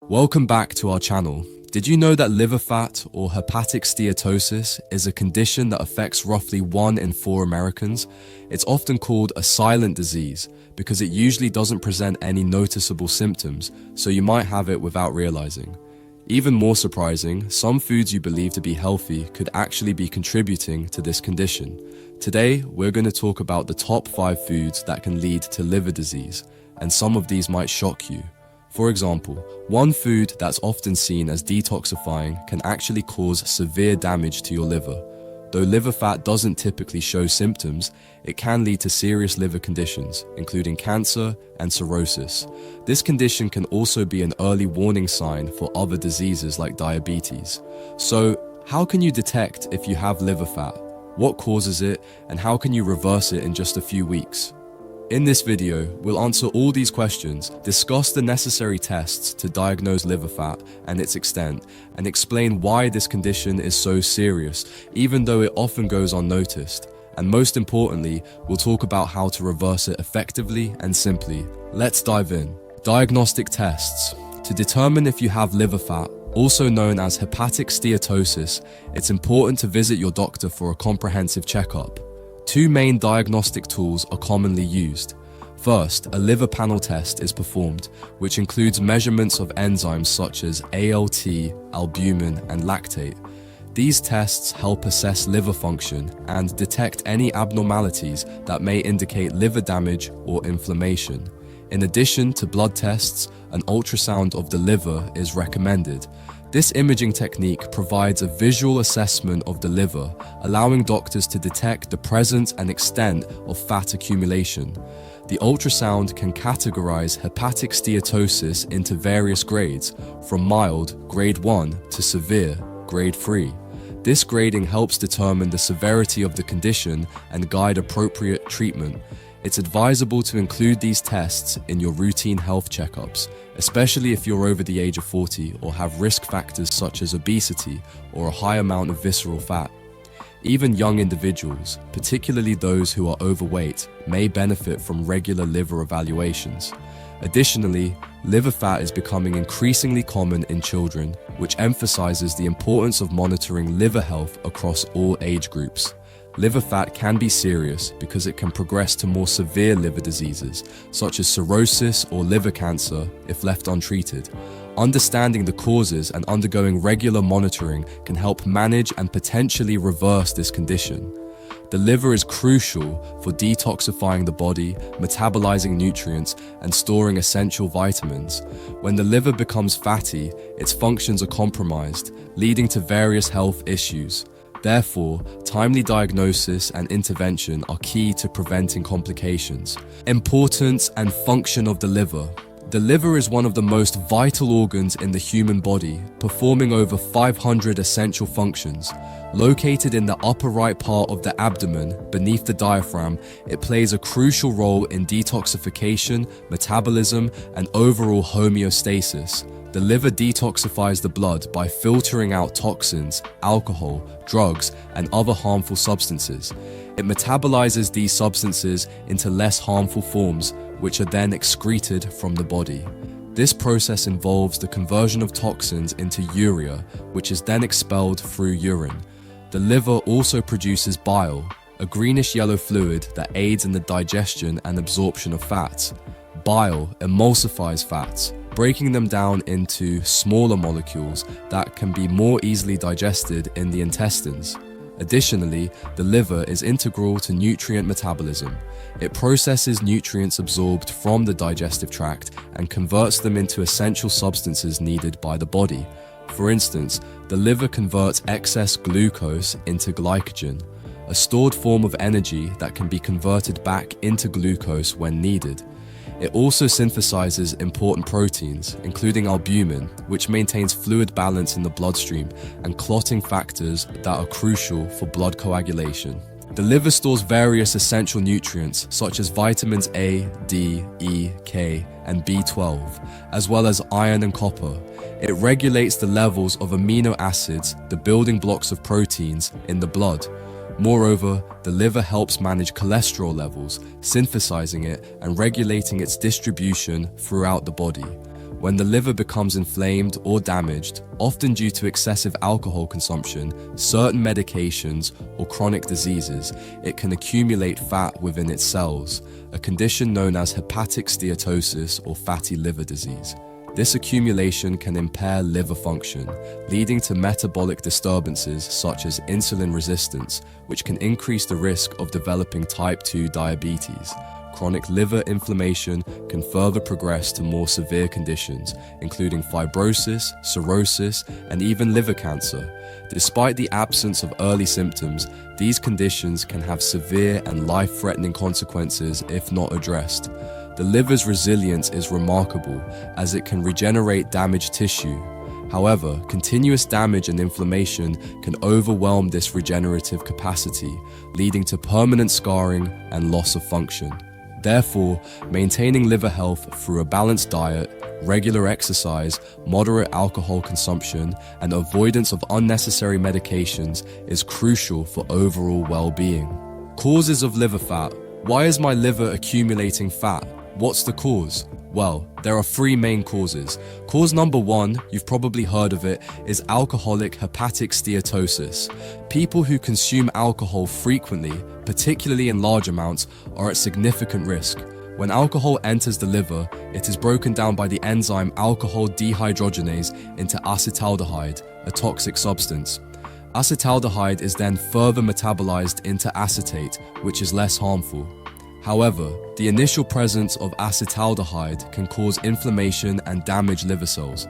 Welcome back to our channel. Did you know that liver fat or hepatic steatosis is a condition that affects roughly 1 in 4 Americans? It's often called a silent disease because it usually doesn't present any noticeable symptoms, so you might have it without realizing. Even more surprising, some foods you believe to be healthy could actually be contributing to this condition. Today, we're going to talk about the top 5 foods that can lead to liver disease, and some of these might shock you. For example, one food that's often seen as detoxifying can actually cause severe damage to your liver. Though liver fat doesn't typically show symptoms, it can lead to serious liver conditions, including cancer and cirrhosis. This condition can also be an early warning sign for other diseases like diabetes. So, how can you detect if you have liver fat? What causes it, and how can you reverse it in just a few weeks? In this video, we'll answer all these questions, discuss the necessary tests to diagnose liver fat and its extent, and explain why this condition is so serious, even though it often goes unnoticed. And most importantly, we'll talk about how to reverse it effectively and simply. Let's dive in. Diagnostic tests. To determine if you have liver fat, also known as hepatic steatosis, it's important to visit your doctor for a comprehensive checkup. 2 main diagnostic tools are commonly used. First, a liver panel test is performed, which includes measurements of enzymes such as ALT, albumin, and lactate. These tests help assess liver function and detect any abnormalities that may indicate liver damage or inflammation. In addition to blood tests, an ultrasound of the liver is recommended. This imaging technique provides a visual assessment of the liver, allowing doctors to detect the presence and extent of fat accumulation. The ultrasound can categorize hepatic steatosis into various grades, from mild, grade 1, to severe, grade 3. This grading helps determine the severity of the condition and guide appropriate treatment. It's advisable to include these tests in your routine health checkups, especially if you're over the age of 40 or have risk factors such as obesity or a high amount of visceral fat. Even young individuals, particularly those who are overweight, may benefit from regular liver evaluations. Additionally, liver fat is becoming increasingly common in children, which emphasizes the importance of monitoring liver health across all age groups. Liver fat can be serious because it can progress to more severe liver diseases, such as cirrhosis or liver cancer, if left untreated. Understanding the causes and undergoing regular monitoring can help manage and potentially reverse this condition. The liver is crucial for detoxifying the body, metabolizing nutrients, and storing essential vitamins. When the liver becomes fatty, its functions are compromised, leading to various health issues. Therefore, timely diagnosis and intervention are key to preventing complications. Importance and function of the liver. The liver is one of the most vital organs in the human body, performing over 500 essential functions. Located in the upper right part of the abdomen, beneath the diaphragm, it plays a crucial role in detoxification, metabolism, and overall homeostasis. The liver detoxifies the blood by filtering out toxins, alcohol, drugs, and other harmful substances. It metabolizes these substances into less harmful forms, which are then excreted from the body. This process involves the conversion of toxins into urea, which is then expelled through urine. The liver also produces bile, a greenish-yellow fluid that aids in the digestion and absorption of fats. Bile emulsifies fats, breaking them down into smaller molecules that can be more easily digested in the intestines. Additionally, the liver is integral to nutrient metabolism. It processes nutrients absorbed from the digestive tract and converts them into essential substances needed by the body. For instance, the liver converts excess glucose into glycogen, a stored form of energy that can be converted back into glucose when needed. It also synthesizes important proteins, including albumin, which maintains fluid balance in the bloodstream, and clotting factors that are crucial for blood coagulation. The liver stores various essential nutrients such as vitamins A, D, E, K, and B12, as well as iron and copper. It regulates the levels of amino acids, the building blocks of proteins, in the blood. Moreover, the liver helps manage cholesterol levels, synthesizing it and regulating its distribution throughout the body. When the liver becomes inflamed or damaged, often due to excessive alcohol consumption, certain medications, or chronic diseases, it can accumulate fat within its cells, a condition known as hepatic steatosis or fatty liver disease. This accumulation can impair liver function, leading to metabolic disturbances such as insulin resistance, which can increase the risk of developing type 2 diabetes. Chronic liver inflammation can further progress to more severe conditions, including fibrosis, cirrhosis, and even liver cancer. Despite the absence of early symptoms, these conditions can have severe and life-threatening consequences if not addressed. The liver's resilience is remarkable, as it can regenerate damaged tissue. However, continuous damage and inflammation can overwhelm this regenerative capacity, leading to permanent scarring and loss of function. Therefore, maintaining liver health through a balanced diet, regular exercise, moderate alcohol consumption, and avoidance of unnecessary medications is crucial for overall well-being. Causes of liver fat. Why is my liver accumulating fat? What's the cause? Well, there are three main causes. Cause number one, you've probably heard of it, is alcoholic hepatic steatosis. People who consume alcohol frequently, particularly in large amounts, are at significant risk. When alcohol enters the liver, it is broken down by the enzyme alcohol dehydrogenase into acetaldehyde, a toxic substance. Acetaldehyde is then further metabolized into acetate, which is less harmful. However, the initial presence of acetaldehyde can cause inflammation and damage liver cells.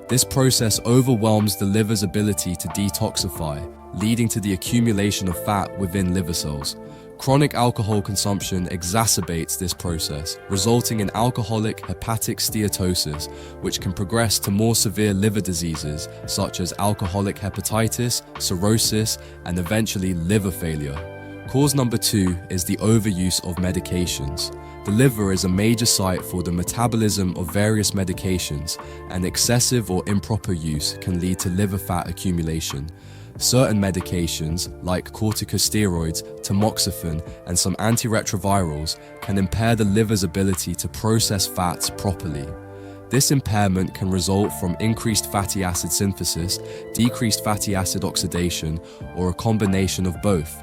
This process overwhelms the liver's ability to detoxify, leading to the accumulation of fat within liver cells. Chronic alcohol consumption exacerbates this process, resulting in alcoholic hepatic steatosis, which can progress to more severe liver diseases such as alcoholic hepatitis, cirrhosis, and eventually liver failure. Cause number two is the overuse of medications. The liver is a major site for the metabolism of various medications, and excessive or improper use can lead to liver fat accumulation. Certain medications, like corticosteroids, tamoxifen, and some antiretrovirals, can impair the liver's ability to process fats properly. This impairment can result from increased fatty acid synthesis, decreased fatty acid oxidation, or a combination of both.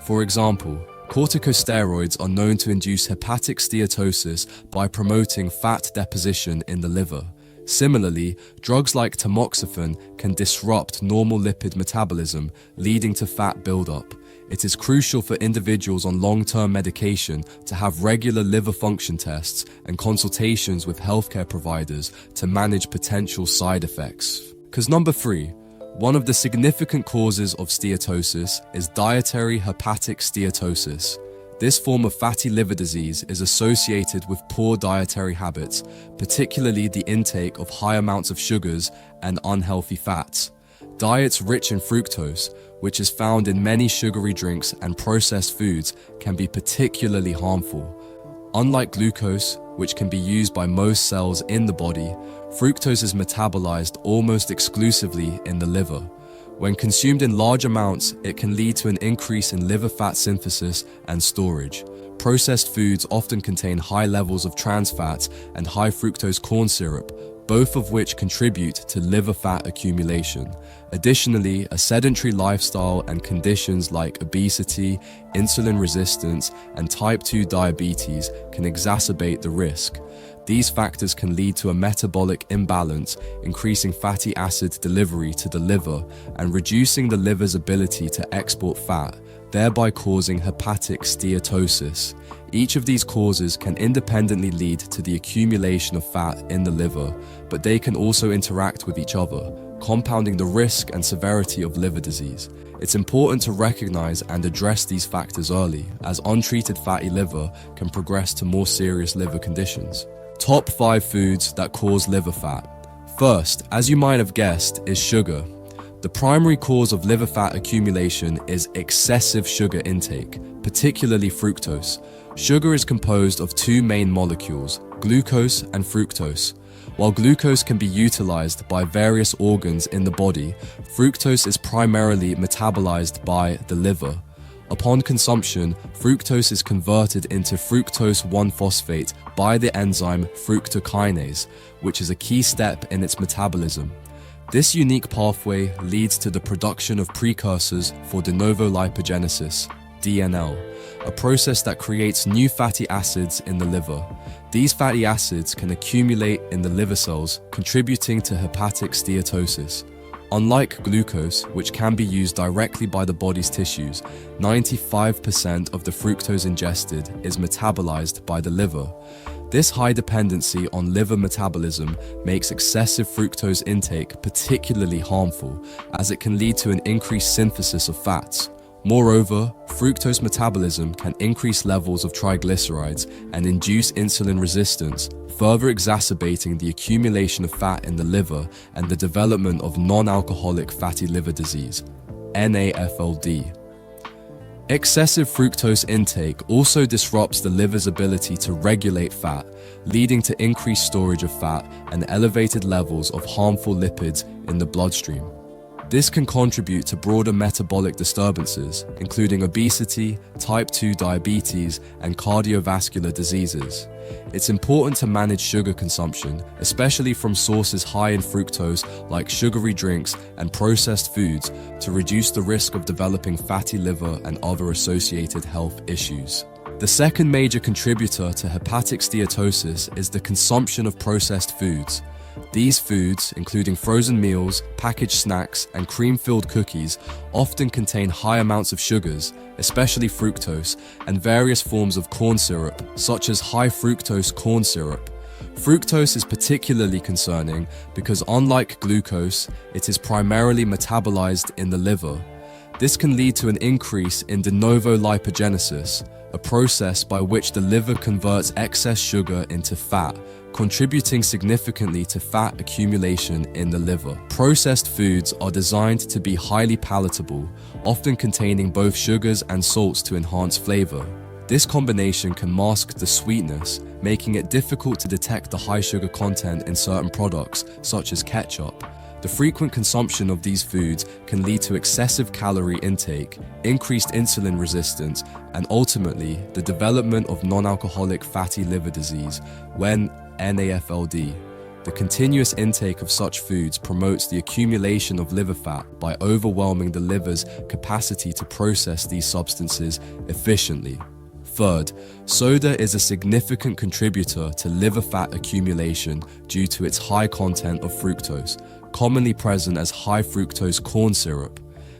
For example, corticosteroids are known to induce hepatic steatosis by promoting fat deposition in the liver. Similarly, drugs like tamoxifen can disrupt normal lipid metabolism, leading to fat buildup. It is crucial for individuals on long-term medication to have regular liver function tests and consultations with healthcare providers to manage potential side effects. Cause number three, one of the significant causes of steatosis is dietary hepatic steatosis. This form of fatty liver disease is associated with poor dietary habits, particularly the intake of high amounts of sugars and unhealthy fats. Diets rich in fructose, which is found in many sugary drinks and processed foods, can be particularly harmful. Unlike glucose, which can be used by most cells in the body, fructose is metabolized almost exclusively in the liver. When consumed in large amounts, it can lead to an increase in liver fat synthesis and storage. Processed foods often contain high levels of trans fats and high fructose corn syrup, both of which contribute to liver fat accumulation. Additionally, a sedentary lifestyle and conditions like obesity, insulin resistance, and type 2 diabetes can exacerbate the risk. These factors can lead to a metabolic imbalance, increasing fatty acid delivery to the liver and reducing the liver's ability to export fat, thereby causing hepatic steatosis. Each of these causes can independently lead to the accumulation of fat in the liver, but they can also interact with each other, compounding the risk and severity of liver disease. It's important to recognize and address these factors early, as untreated fatty liver can progress to more serious liver conditions. Top 5 foods that cause liver fat. First, as you might have guessed, is sugar. The primary cause of liver fat accumulation is excessive sugar intake, particularly fructose. Sugar is composed of two main molecules, glucose and fructose. While glucose can be utilized by various organs in the body, fructose is primarily metabolized by the liver. Upon consumption, fructose is converted into fructose 1-phosphate, by the enzyme fructokinase, which is a key step in its metabolism. This unique pathway leads to the production of precursors for de novo lipogenesis, DNL, a process that creates new fatty acids in the liver. These fatty acids can accumulate in the liver cells, contributing to hepatic steatosis. Unlike glucose, which can be used directly by the body's tissues, 95% of the fructose ingested is metabolized by the liver. This high dependency on liver metabolism makes excessive fructose intake particularly harmful, as it can lead to an increased synthesis of fats. Moreover, fructose metabolism can increase levels of triglycerides and induce insulin resistance, further exacerbating the accumulation of fat in the liver and the development of non-alcoholic fatty liver disease, NAFLD. Excessive fructose intake also disrupts the liver's ability to regulate fat, leading to increased storage of fat and elevated levels of harmful lipids in the bloodstream. This can contribute to broader metabolic disturbances, including obesity, type 2 diabetes, and cardiovascular diseases. It's important to manage sugar consumption, especially from sources high in fructose like sugary drinks and processed foods, to reduce the risk of developing fatty liver and other associated health issues. The second major contributor to hepatic steatosis is the consumption of processed foods. These foods, including frozen meals, packaged snacks, and cream-filled cookies, often contain high amounts of sugars, especially fructose, and various forms of corn syrup, such as high fructose corn syrup. Fructose is particularly concerning because, unlike glucose, it is primarily metabolized in the liver. This can lead to an increase in de novo lipogenesis, a process by which the liver converts excess sugar into fat, contributing significantly to fat accumulation in the liver. Processed foods are designed to be highly palatable, often containing both sugars and salts to enhance flavor. This combination can mask the sweetness, making it difficult to detect the high sugar content in certain products, such as ketchup. The frequent consumption of these foods can lead to excessive calorie intake, increased insulin resistance, and ultimately the development of non-alcoholic fatty liver disease, when NAFLD. The continuous intake of such foods promotes the accumulation of liver fat by overwhelming the liver's capacity to process these substances efficiently. Third, soda is a significant contributor to liver fat accumulation due to its high content of fructose, commonly present as high fructose corn syrup.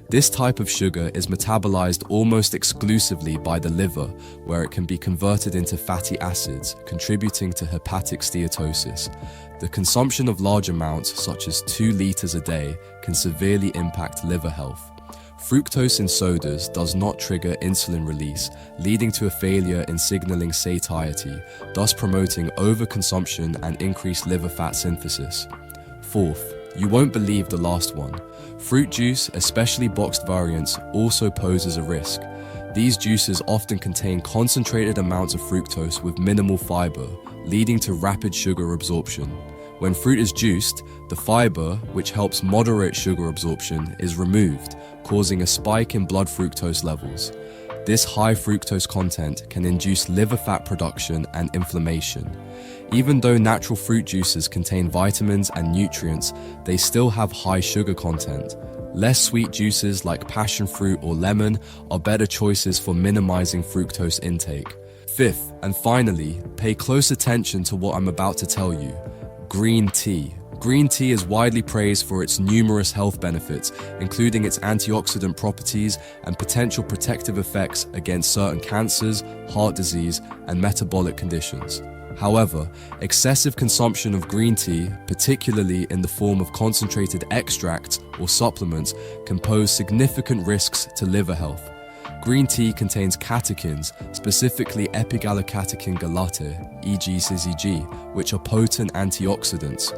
This type of sugar is metabolized almost exclusively by the liver, where it can be converted into fatty acids, contributing to hepatic steatosis. The consumption of large amounts, such as 2 liters a day, can severely impact liver health. Fructose in sodas does not trigger insulin release, leading to a failure in signaling satiety, thus promoting overconsumption and increased liver fat synthesis. Fourth, you won't believe the last one. Fruit juice, especially boxed variants, also poses a risk. These juices often contain concentrated amounts of fructose with minimal fiber, leading to rapid sugar absorption. When fruit is juiced, the fiber, which helps moderate sugar absorption, is removed, causing a spike in blood fructose levels. This high fructose content can induce liver fat production and inflammation. Even though natural fruit juices contain vitamins and nutrients, they still have high sugar content. Less sweet juices like passion fruit or lemon are better choices for minimizing fructose intake. Fifth, and finally, pay close attention to what I'm about to tell you. Green tea. Green tea is widely praised for its numerous health benefits, including its antioxidant properties and potential protective effects against certain cancers, heart disease, and metabolic conditions. However, excessive consumption of green tea, particularly in the form of concentrated extracts or supplements, can pose significant risks to liver health. Green tea contains catechins, specifically epigallocatechin galate, e.g. CZG, which are potent antioxidants.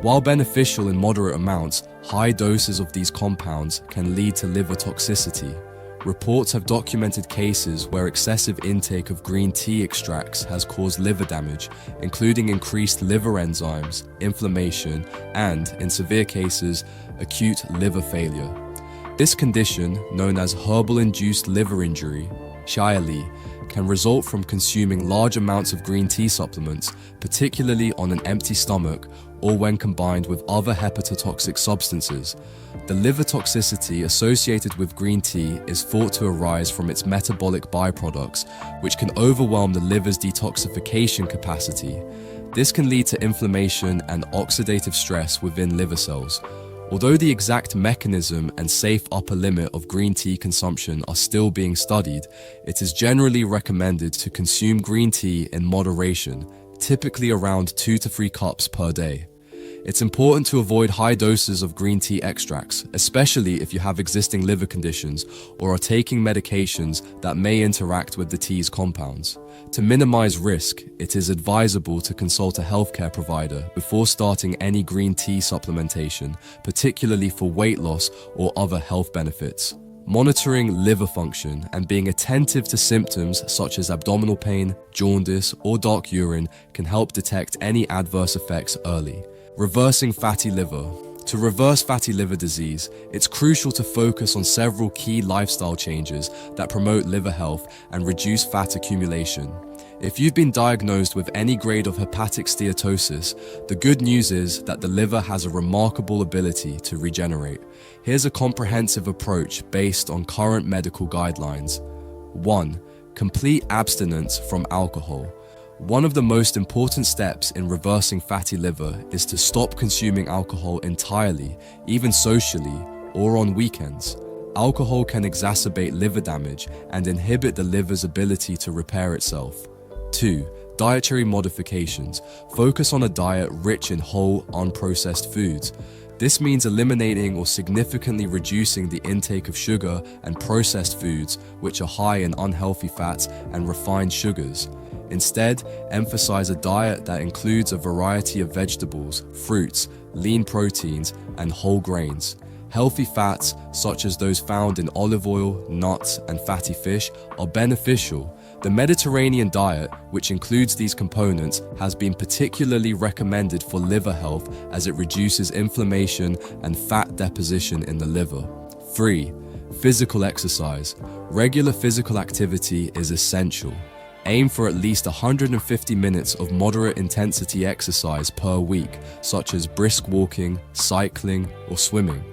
While beneficial in moderate amounts, high doses of these compounds can lead to liver toxicity. Reports have documented cases where excessive intake of green tea extracts has caused liver damage, including increased liver enzymes, inflammation, and, in severe cases, acute liver failure. This condition, known as herbal-induced liver injury, Li, can result from consuming large amounts of green tea supplements, particularly on an empty stomach or when combined with other hepatotoxic substances. The liver toxicity associated with green tea is thought to arise from its metabolic byproducts, which can overwhelm the liver's detoxification capacity. This can lead to inflammation and oxidative stress within liver cells. Although the exact mechanism and safe upper limit of green tea consumption are still being studied, it is generally recommended to consume green tea in moderation, typically around 2 to 3 cups per day. It's important to avoid high doses of green tea extracts, especially if you have existing liver conditions or are taking medications that may interact with the tea's compounds. To minimize risk, it is advisable to consult a healthcare provider before starting any green tea supplementation, particularly for weight loss or other health benefits. Monitoring liver function and being attentive to symptoms such as abdominal pain, jaundice, or dark urine can help detect any adverse effects early. Reversing fatty liver. To reverse fatty liver disease, it's crucial to focus on several key lifestyle changes that promote liver health and reduce fat accumulation. If you've been diagnosed with any grade of hepatic steatosis, the good news is that the liver has a remarkable ability to regenerate. Here's a comprehensive approach based on current medical guidelines. 1. Complete abstinence from alcohol. One of the most important steps in reversing fatty liver is to stop consuming alcohol entirely, even socially, or on weekends. Alcohol can exacerbate liver damage and inhibit the liver's ability to repair itself. 2. Dietary modifications. Focus on a diet rich in whole, unprocessed foods. This means eliminating or significantly reducing the intake of sugar and processed foods, which are high in unhealthy fats and refined sugars. Instead, emphasize a diet that includes a variety of vegetables, fruits, lean proteins, and whole grains. Healthy fats, such as those found in olive oil, nuts, and fatty fish, are beneficial. The Mediterranean diet, which includes these components, has been particularly recommended for liver health as it reduces inflammation and fat deposition in the liver. 3. Physical exercise. Regular physical activity is essential. Aim for at least 150 minutes of moderate intensity exercise per week, such as brisk walking, cycling, or swimming.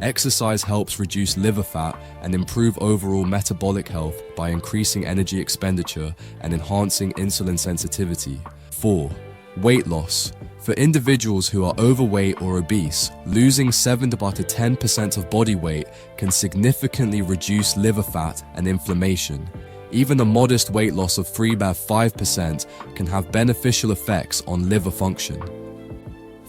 Exercise helps reduce liver fat and improve overall metabolic health by increasing energy expenditure and enhancing insulin sensitivity. 4. Weight loss. For individuals who are overweight or obese, losing 7 to 10% of body weight can significantly reduce liver fat and inflammation. Even a modest weight loss of 3–5% can have beneficial effects on liver function.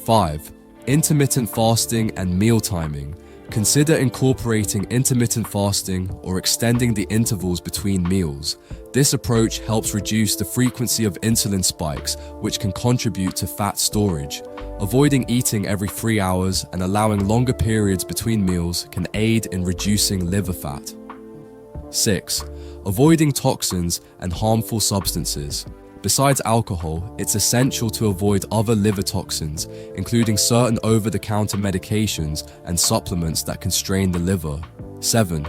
5. Intermittent fasting and meal timing. Consider incorporating intermittent fasting or extending the intervals between meals. This approach helps reduce the frequency of insulin spikes, which can contribute to fat storage. Avoiding eating every 3 hours and allowing longer periods between meals can aid in reducing liver fat. 6. Avoiding toxins and harmful substances. Besides alcohol, it's essential to avoid other liver toxins, including certain over-the-counter medications and supplements that can strain the liver. 7.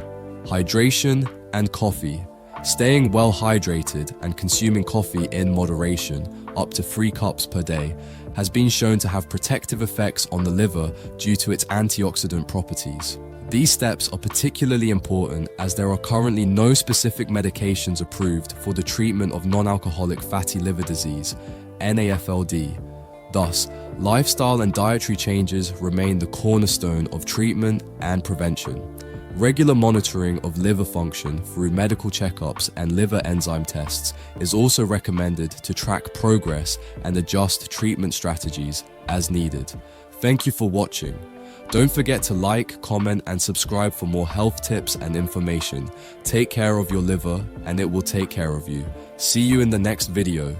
Hydration and coffee. Staying well hydrated and consuming coffee in moderation, up to 3 cups per day, has been shown to have protective effects on the liver due to its antioxidant properties. These steps are particularly important as there are currently no specific medications approved for the treatment of non-alcoholic fatty liver disease, NAFLD. Thus, lifestyle and dietary changes remain the cornerstone of treatment and prevention. Regular monitoring of liver function through medical checkups and liver enzyme tests is also recommended to track progress and adjust treatment strategies as needed. Thank you for watching. Don't forget to like, comment, and subscribe for more health tips and information. Take care of your liver, and it will take care of you. See you in the next video.